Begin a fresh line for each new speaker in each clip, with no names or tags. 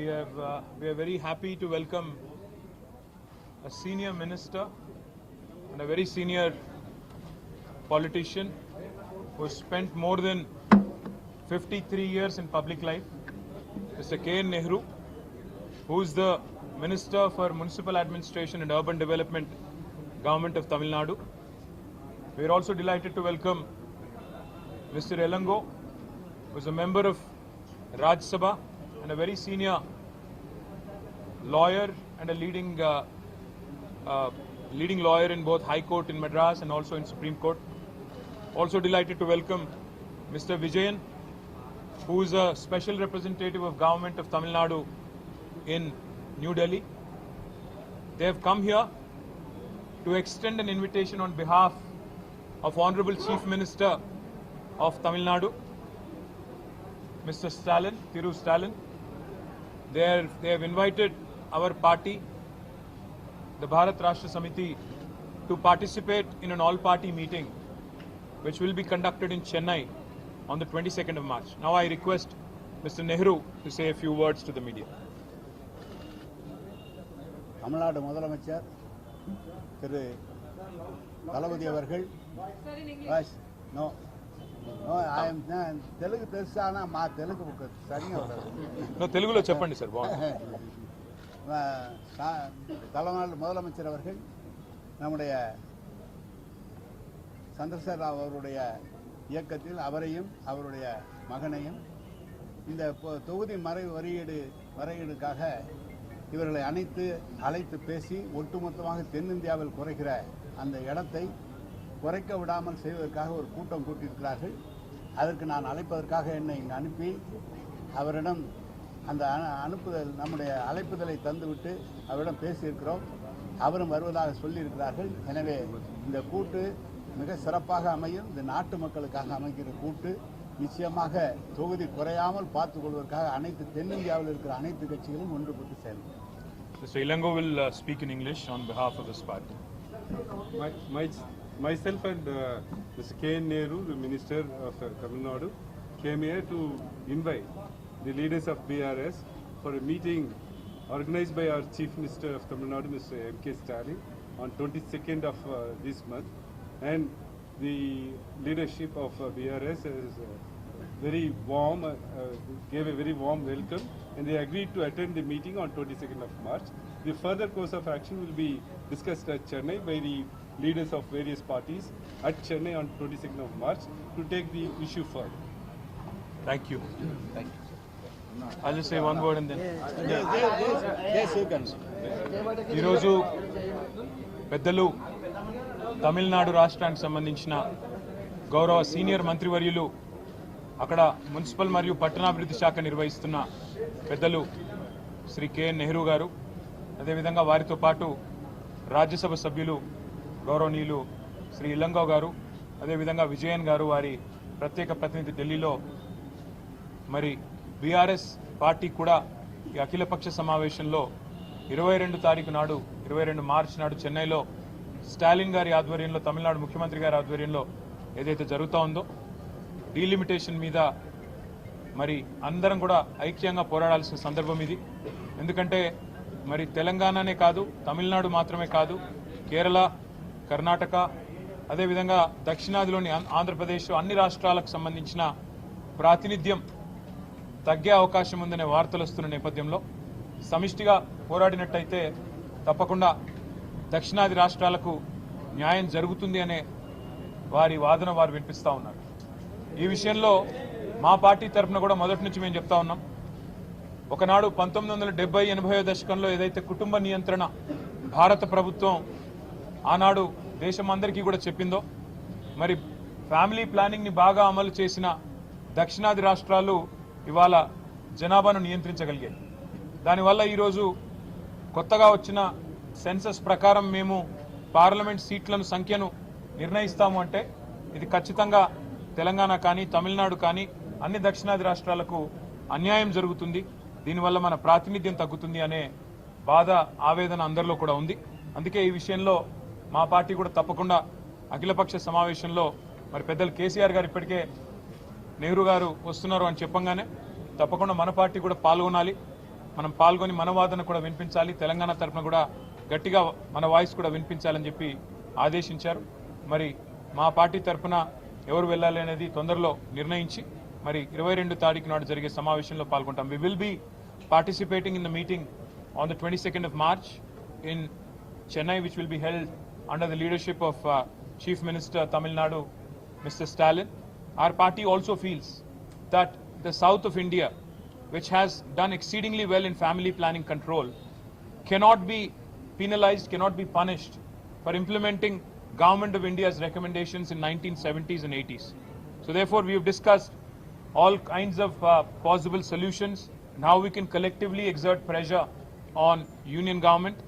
we are very happy to welcome a senior minister and a very senior politician who has spent more than 53 years in public life, Mr. K. N. Nehru, who is the Minister for Municipal Administration and Urban Development, Government of Tamil Nadu. We are also delighted to welcome Mr. Elango, who is a member of Rajya Sabha and a very senior lawyer and a leading lawyer in both High Court in Madras and also in Supreme Court. Also delighted to welcome Mr. Vijayan, who is a special representative of Government of Tamil Nadu in New Delhi. They have come here to extend an invitation on behalf of Honorable Chief Minister of Tamil Nadu, Mr. Stalin, Thiru Stalin. They have invited our party, the Bharat Rashtra Samiti, to participate in an all-party meeting which will be conducted in Chennai on the 22nd of March. Now I request Mr. Nehru to say a few words to the media.
Tamil Nadu முதலமைச்சர் திரு தளபதி அவர்கள் no no I'm Telugu తెలుసానా మా తెలుగు సరిగా
తెలుగులో చెప్పండి sir.
Tamil Nadu முதலமைச்சர் அவர்கள் நம்முடைய சந்திரசேகர ராவ் அவருடைய இயக்கத்தில் அவரையும் அவருடைய மகனையும் இந்த தொகுதி வரையீடுக்காக இவர்களை அழைத்து பேசி ஒட்டுமொத்தமாக தென்னிந்தியாவில் குறைக்கிற அந்த இடத்தை குறைக்க விடாமல் செய்வதற்காக ஒரு கூட்டம் கூட்டியிருக்கிறார்கள். அதற்கு நான் அழைப்பதற்காக என்னை இங்கு அனுப்பி அவரிடம் அந்த நம்முடைய அழைப்புதலை தந்துவிட்டு அவரிடம் பேசியிருக்கிறோம். அவரும் வருவதாக சொல்லியிருக்கிறார்கள். எனவே இந்த கூட்டு மிக சிறப்பாக அமையும். இந்த நாட்டு மக்களுக்காக அமைக்கிற கூட்டு நிச்சயமாக தொகுதி குறையாமல் பார்த்துக் கொள்வதற்காக அனைத்து தென்னிந்தியாவில் இருக்கிற அனைத்து கட்சிகளும் ஒன்றுபட்டு செயல்படும்.
Mr. Elango will speak in English on behalf of his party.
Myself and Mr. K. N. Nehru, the Minister of Tamil Nadu, came here to invite the leaders of BRS for a meeting organized by our Chief Minister of Tamil Nadu, Mr. M.K. Stalin, on 22nd of this month. And the leadership of BRS is very warm, gave a very warm welcome, and they agreed to attend the meeting on 22nd of March. The further course of action will be discussed at Chennai by the leaders of various parties at Chennai on 22nd of March to take the issue further.
Thank you. I'll just say one word and then.
Yes, you can.
ఈరోజు పెద్దలు తమిళనాడు రాష్ట్రానికి సంబంధించిన గౌరవ senior మంత్రివర్యులు, అక్కడ municipal మరియు పట్టణాభివృద్ధి శాఖ నిర్వహిస్తున్న పెద్దలు శ్రీ కెఎన్ నెహ్రూ గారు, అదేవిధంగా వారితో పాటు రాజ్యసభ సభ్యులు గౌరవనీయులు శ్రీ ఇలంగో గారు, అదేవిధంగా విజయన్ గారు, వారి ప్రత్యేక ప్రతినిధి ఢిల్లీలో, మరి బీఆర్ఎస్ పార్టీ కూడా ఈ అఖిలపక్ష సమావేశంలో 22 మార్చి నాడు చెన్నైలో స్టాలిన్ గారి ఆధ్వర్యంలో, తమిళనాడు ముఖ్యమంత్రి గారి ఆధ్వర్యంలో ఏదైతే జరుగుతూ ఉందో డీలిమిటేషన్ మీద మరి అందరం కూడా ఐక్యంగా పోరాడాల్సిన సందర్భం ఇది. ఎందుకంటే మరి తెలంగాణనే కాదు, తమిళనాడు మాత్రమే కాదు, కేరళ, కర్ణాటక, అదేవిధంగా దక్షిణాదిలోని ఆంధ్రప్రదేశ్, అన్ని రాష్ట్రాలకు సంబంధించిన ప్రాతినిధ్యం తగ్గే అవకాశం ఉందనే వార్తలు వస్తున్న నేపథ్యంలో సమిష్టిగా పోరాడినట్టయితే తప్పకుండా దక్షిణాది రాష్ట్రాలకు న్యాయం జరుగుతుంది అనే వారి వాదన వారు వినిపిస్తూ ఉన్నారు. ఈ విషయంలో మా పార్టీ తరఫున కూడా మొదటి నుంచి మేము చెప్తా ఉన్నాం. ఒకనాడు 1970-80 దశకంలో ఏదైతే కుటుంబ నియంత్రణ భారత ప్రభుత్వం ఆనాడు దేశం అందరికీ కూడా చెప్పిందో, మరి ఫ్యామిలీ ప్లానింగ్ని బాగా అమలు చేసిన దక్షిణాది రాష్ట్రాలు ఇవాళ జనాభాను నియంత్రించగలిగాయి. దానివల్ల ఈరోజు కొత్తగా వచ్చిన సెన్సస్ ప్రకారం మేము పార్లమెంట్ సీట్లను సంఖ్యను నిర్ణయిస్తాము అంటే ఇది ఖచ్చితంగా తెలంగాణ కానీ తమిళనాడు కానీ అన్ని దక్షిణాది రాష్ట్రాలకు అన్యాయం జరుగుతుంది, దీనివల్ల మన ప్రాతినిధ్యం తగ్గుతుంది అనే బాధ, ఆవేదన అందరిలో కూడా ఉంది. అందుకే ఈ విషయంలో మా పార్టీ కూడా తప్పకుండా అఖిలపక్ష సమావేశంలో మరి పెద్దలు కేసీఆర్ గారు ఇప్పటికే నెహ్రూ గారు వస్తున్నారు అని చెప్పంగానే తప్పకుండా మన పార్టీ కూడా పాల్గొనాలి. మనం పాల్గొని మన వాదన కూడా వినిపించాలి, తెలంగాణ తరఫున కూడా గట్టిగా మన వాయిస్ కూడా వినిపించాలని చెప్పి ఆదేశించారు. మరి మా పార్టీ తరఫున ఎవరు వెళ్ళాలి అనేది తొందరలో నిర్ణయించి మరి 22 తారీఖు నాడు జరిగే సమావేశంలో పాల్గొంటాం. We will be participating in the meeting on the 22nd of March in Chennai, which will be held under the leadership of Chief Minister Tamil Nadu, Mr. Stalin. Our party also feels that the south of India, which has done exceedingly well in family planning control, cannot be penalized, cannot be punished for implementing Government of India's recommendations in 1970s and 80s. So therefore, we have discussed all kinds of possible solutions and how we can collectively exert pressure on union government,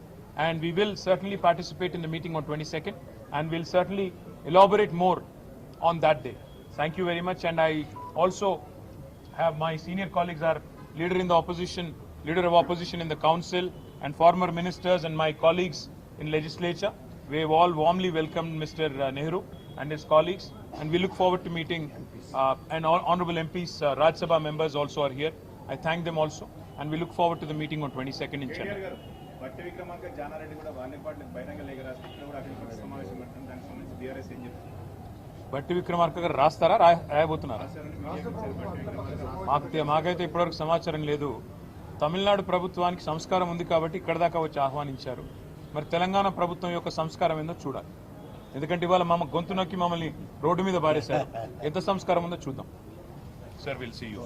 and we will certainly participate in the meeting on 22nd, and we'll certainly elaborate more on that day. Thank you very much. And I also have my senior colleagues are leader of opposition in the council, and former ministers and my colleagues in legislature. We have all warmly welcomed Mr. Nehru and his colleagues, and we look forward to meeting and honorable MPs, Rajya Sabha members also are here. I thank them also, and we look forward to the meeting on 22nd in Chennai.
బట్టి విక్రమార్క జానారెడ్డి కూడా వార్నిపాటి బహిరంగ లేఖ రాసి ఇక్కడ కూడా అఖిల సమావేశం పెట్టడం దానికి సంబంధించి బీఆర్ఎస్ ఏం చెప్తుంది?
బట్టి విక్రమార్క గారు రాస్తారా రాయబోతున్నారా? మాకైతే ఇప్పటివరకు సమాచారం లేదు. తమిళనాడు ప్రభుత్వానికి సంస్కారం ఉంది కాబట్టి ఇక్కడ దాకా వచ్చి ఆహ్వానించారు. మరి తెలంగాణ ప్రభుత్వం యొక్క సంస్కారం ఏందో చూడాలి. ఎందుకంటే ఇవాళ గొంతు నొక్కి మమ్మల్ని రోడ్డు మీద బారేశారు. ఎంత సంస్కారం ఉందో చూద్దాం. Sir, will see you.